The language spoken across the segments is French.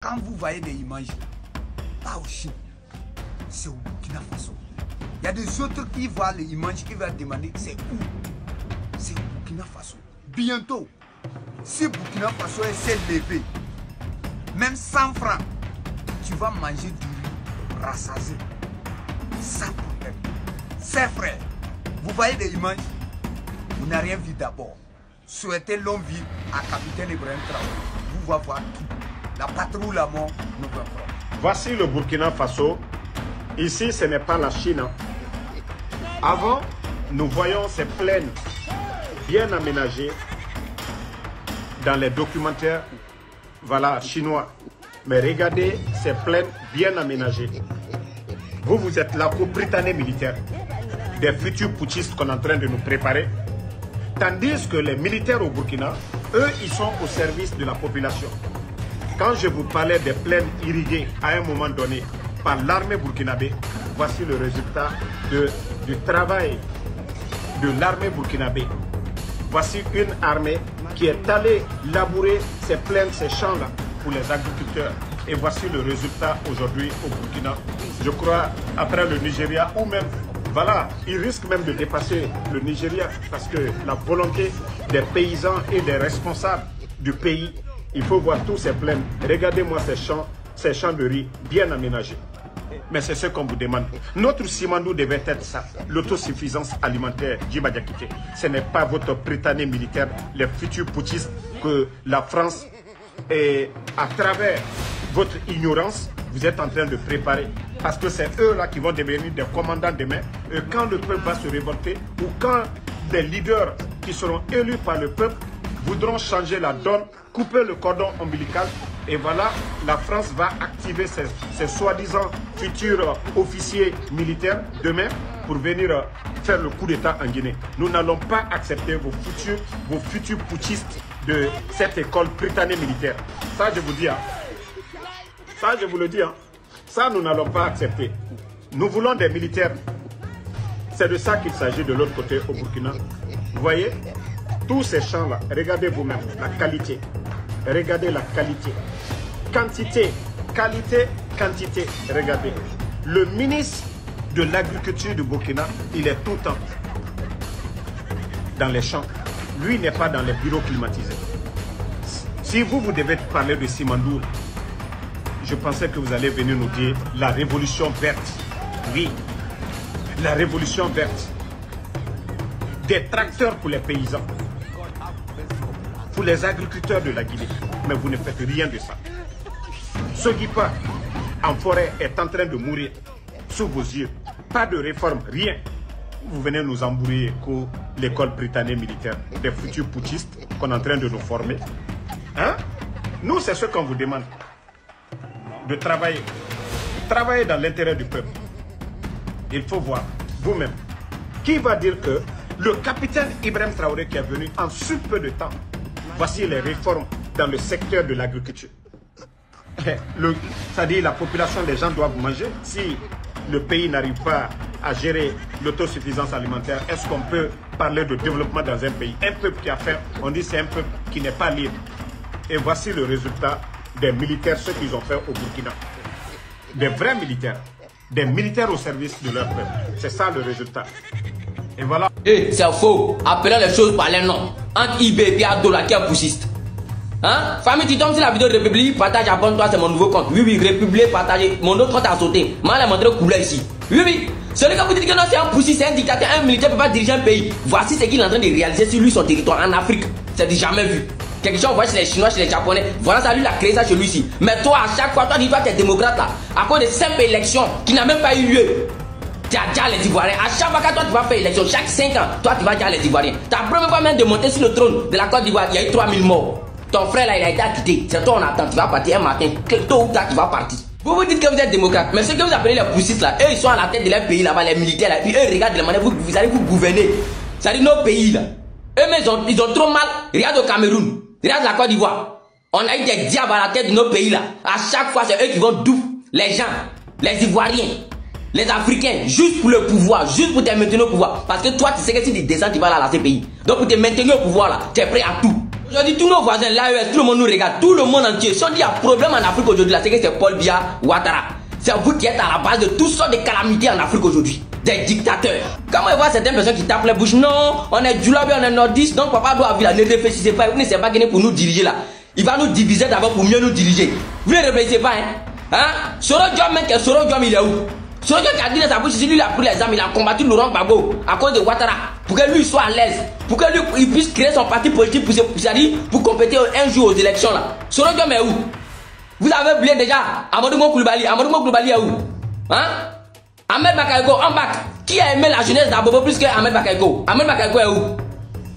Quand vous voyez des images, pas au Chine, c'est au Burkina Faso. Il y a des autres qui voient les images qui vont demander c'est où. C'est au Burkina Faso. Bientôt, si Burkina Faso s'est levé, même 100 francs, tu vas manger du riz rassasié. Sans problème. C'est frère. Vous voyez des images, vous n'avez rien vu d'abord. Souhaitez longue vie à Capitaine Ibrahim Traoré. Vous allez voir tout. La patrouille, la mort, nous va voir. Voici le Burkina Faso. Ici, ce n'est pas la Chine. Avant, nous voyons ces plaines bien aménagées dans les documentaires, voilà, chinois. Mais regardez ces plaines bien aménagées. Vous êtes là pour Britanniques militaires, des futurs putschistes qu'on est en train de nous préparer. Tandis que les militaires au Burkina, eux, ils sont au service de la population. Quand je vous parlais des plaines irriguées à un moment donné par l'armée burkinabé, voici le résultat du travail de l'armée burkinabé. Voici une armée qui est allée labourer ces plaines, ces champs-là pour les agriculteurs. Et voici le résultat aujourd'hui au Burkina. Je crois après le Nigeria ou même, voilà, il risque même de dépasser le Nigeria parce que la volonté des paysans et des responsables du pays, il faut voir tous ces plaines. Regardez-moi ces champs de riz bien aménagés. Mais c'est ce qu'on vous demande. Notre Simandou devait être ça, l'autosuffisance alimentaire, Djiba Diakité. Ce n'est pas votre Britannique militaire, les futurs putschistes que la France, et à travers votre ignorance, vous êtes en train de préparer. Parce que c'est eux-là qui vont devenir des commandants demain. Et quand le peuple va se révolter, ou quand des leaders qui seront élus par le peuple voudront changer la donne, couper le cordon ombilical, et voilà, la France va activer ses soi-disant futurs officiers militaires demain pour venir faire le coup d'État en Guinée. Nous n'allons pas accepter vos futurs putschistes de cette école britannique militaire. Ça, je vous dis, hein. Ça, je vous le dis, hein. Ça, nous n'allons pas accepter. Nous voulons des militaires. C'est de ça qu'il s'agit de l'autre côté au Burkina. Vous voyez, tous ces champs-là, regardez vous-même la qualité. Regardez la qualité. Quantité, qualité, quantité. Regardez. Le ministre de l'Agriculture du Burkina, il est tout le temps dans les champs. Lui n'est pas dans les bureaux climatisés. Si vous devez parler de Simandou, je pensais que vous allez venir nous dire la révolution verte. Oui, la révolution verte. Des tracteurs pour les paysans, pour les agriculteurs de la Guinée. Mais vous ne faites rien de ça. Sogipa, en forêt, est en train de mourir sous vos yeux. Pas de réforme, rien. Vous venez nous embrouiller avec l'école britannique militaire, des futurs putschistes qu'on est en train de nous former. Hein? Nous, c'est ce qu'on vous demande. De travailler. Travailler dans l'intérêt du peuple. Il faut voir vous-même. Qui va dire que le capitaine Ibrahim Traoré qui est venu en si peu de temps, voici les réformes dans le secteur de l'agriculture. C'est-à-dire la population, les gens doivent manger. Si le pays n'arrive pas à gérer l'autosuffisance alimentaire, est-ce qu'on peut parler de développement dans un pays? Un peuple qui a faim, on dit c'est un peuple qui n'est pas libre. Et voici le résultat des militaires, ce qu'ils ont fait au Burkina. Des vrais militaires. Des militaires au service de leur peuple. C'est ça le résultat. Et voilà. Et c'est faux. Appelons les choses par les noms. Entre IB et Adola qui est poussiste. Hein? Famille, tu tombes sur la vidéo de République, partage, abonne-toi, c'est mon nouveau compte. Oui, oui, République, partagez. Mon autre compte a sauté. Moi, je montré couleur ici. Oui, oui. Celui qui vous dit que non, c'est un poussiste, c'est un dictateur, un militaire ne peut pas diriger un pays. Voici ce qu'il est en train de réaliser sur lui, son territoire, en Afrique. C'est du jamais vu. Quelque chose, on voit chez les Chinois, chez les Japonais. Voilà, ça lui, il a créé ça chez lui ici. Mais toi, à chaque fois, toi, dis-toi, tu es démocrate là. À cause de simple élection qui n'a même pas eu lieu. Tu as déjà les Ivoiriens. À chaque fois que toi, tu vas faire élection, chaque 5 ans, toi, tu vas déjà les Ivoiriens. Tu as première fois même de monter sur le trône de la Côte d'Ivoire, il y a eu 3000 morts. Ton frère là, il a été acquitté. C'est toi, on attend. Tu vas partir un matin. Tôt ou tard, tu vas partir. Vous vous dites que vous êtes démocrate. Mais ceux que vous appelez les poussistes là, eux, ils sont à la tête de leur pays là-bas, les militaires là. Puis eux, regardent la manière vous allez vous gouverner. Ça dit nos pays là. Eux-mêmes, ils ont trop mal. Regarde au Cameroun. Regarde la Côte d'Ivoire. On a eu des diables à la tête de nos pays là. À chaque fois, c'est eux qui vont doux les gens, les Ivoiriens, les Africains, juste pour le pouvoir, juste pour te maintenir au pouvoir. Parce que toi, tu sais que si tu descends, tu vas là dans ces pays. Donc pour te maintenir au pouvoir là, tu es prêt à tout. Aujourd'hui, tous nos voisins, l'AES, tout le monde nous regarde, tout le monde entier. Si on dit qu'il y a problème en Afrique aujourd'hui, c'est que c'est Paul Biya Ouattara. C'est vous qui êtes à la base de toutes sortes de calamités en Afrique aujourd'hui. Des dictateurs. Quand on voit certaines personnes qui tapent les bouches, non, on est du lobby, on est nordiste, donc papa doit vivre là. Ne réfléchissez pas, vous ne savez pas qu'il est pour nous diriger là. Il va nous diviser d'abord pour mieux nous diriger. Vous ne réfléchissez pas, hein? Soro Diom, mec, Soro Diom, il est où? Soro Diom qui a dit dans sa bouche, lui il a pris les armes, il a combattu Laurent Gbagbo à cause de Ouattara. Pour que lui soit à l'aise. Pour que lui il puisse créer son parti politique pour compéter un jour aux élections là. Soro Diom est où? Vous avez oublié déjà Amadou Koulibaly. Amadou Koulibaly est où? Hein? Ahmed Bakayoko, en bac. Qui a aimé la jeunesse d'Abobo plus que Ahmed Bakayoko? Ahmed Bakayoko est où?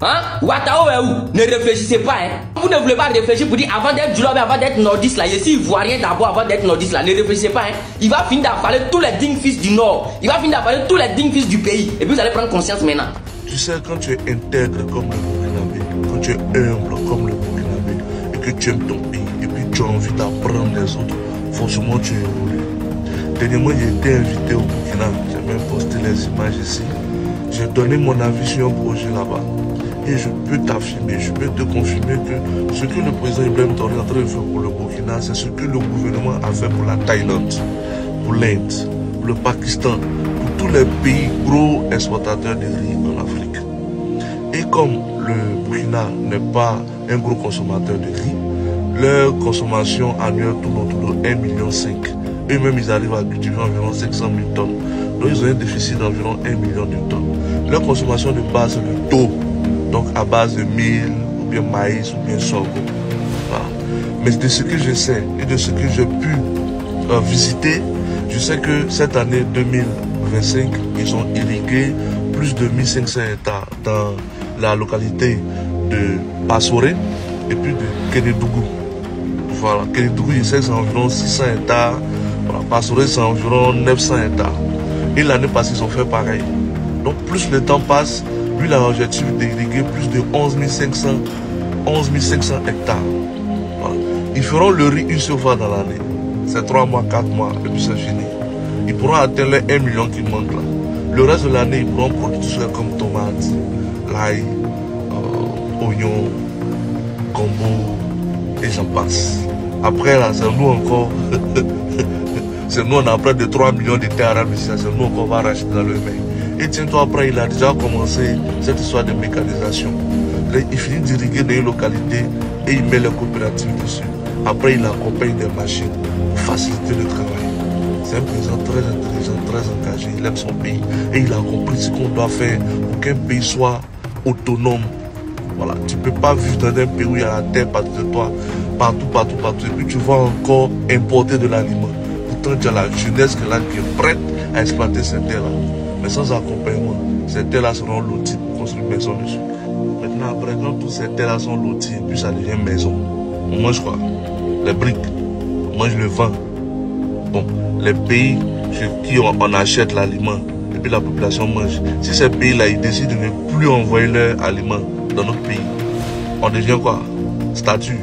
Hein? Ouattao est où? Ne réfléchissez pas, hein? Vous ne voulez pas réfléchir pour dire avant d'être du lobby, avant d'être nordiste là, ici ivoirien d'abord avant d'être nordiste là, ne réfléchissez pas, hein? Il va finir d'affaler tous les dignes fils du Nord. Il va finir d'affaler tous les dignes fils du pays. Et puis vous allez prendre conscience maintenant. Tu sais, quand tu es intègre comme le Burkinabé, quand tu es humble comme le Burkinabé, et que tu aimes ton pays, et puis tu as envie d'apprendre les autres, forcément tu évolues. Dernièrement, j'ai été invité au Burkina, j'ai même posté les images ici. J'ai donné mon avis sur un projet là-bas. Et je peux t'affirmer, je peux te confirmer que ce que le président Ibrahim Traoré est en train de faire pour le Burkina, c'est ce que le gouvernement a fait pour la Thaïlande, pour l'Inde, pour le Pakistan, pour tous les pays gros exploitateurs de riz en Afrique. Et comme le Burkina n'est pas un gros consommateur de riz, leur consommation annuelle tourne autour de 1,5 million. Eux-mêmes, ils arrivent à cultiver environ 500 000 tonnes. Donc, ils ont un déficit d'environ 1 million de tonnes. Leur consommation de base, c'est le taux. Donc, à base de mil, ou bien maïs, ou bien sorgho. Voilà. Mais de ce que je sais et de ce que j'ai pu visiter, je sais que cette année 2025, ils ont irrigué plus de 1500 hectares dans la localité de Passoré et puis de Kénédougou. Voilà, Kénédougou, je sais que c'est environ 600 hectares. Voilà, Passoré, c'est environ 900 hectares. Et l'année passée, ils ont fait pareil. Donc, plus le temps passe, lui, il a l'objectif d'irriguer plus de 11 500 hectares. Voilà. Ils feront le riz une seule fois dans l'année. C'est 3 mois, 4 mois, et puis c'est fini. Ils pourront atteindre les 1 million qui manquent là. Le reste de l'année, ils pourront produire tout ça comme tomates, l'ail, oignons, gombo, et j'en passe. Après, là, c'est nous encore. C'est nous, on a près de 3 millions de terres arabes ici. C'est nous qu'on va racheter dans le main. Et tiens-toi, après, il a déjà commencé cette histoire de mécanisation. Là, il finit d'irriguer dans une localité et il met les coopératives dessus. Après, il accompagne des machines pour faciliter le travail. C'est un président très intelligent, très engagé. Il aime son pays. Et il a compris ce qu'on doit faire pour qu'un pays soit autonome. Voilà. Tu ne peux pas vivre dans un pays où il y a la terre partout de toi, partout. Et puis tu vas encore importer de l'aliment. Pourtant, tu as la jeunesse qui est prête à exploiter ces terres-là. Mais sans accompagnement, ces terres-là seront loties pour construire une maison dessus. Maintenant, après, quand toutes ces terres-là sont loties, puis ça devient maison. On mange quoi? Les briques. On mange le vin. Bon, les pays chez qui on achète l'aliment, et puis la population mange. Si ces pays-là, ils décident de ne plus envoyer leurs aliments dans notre pays, on devient quoi? Statut.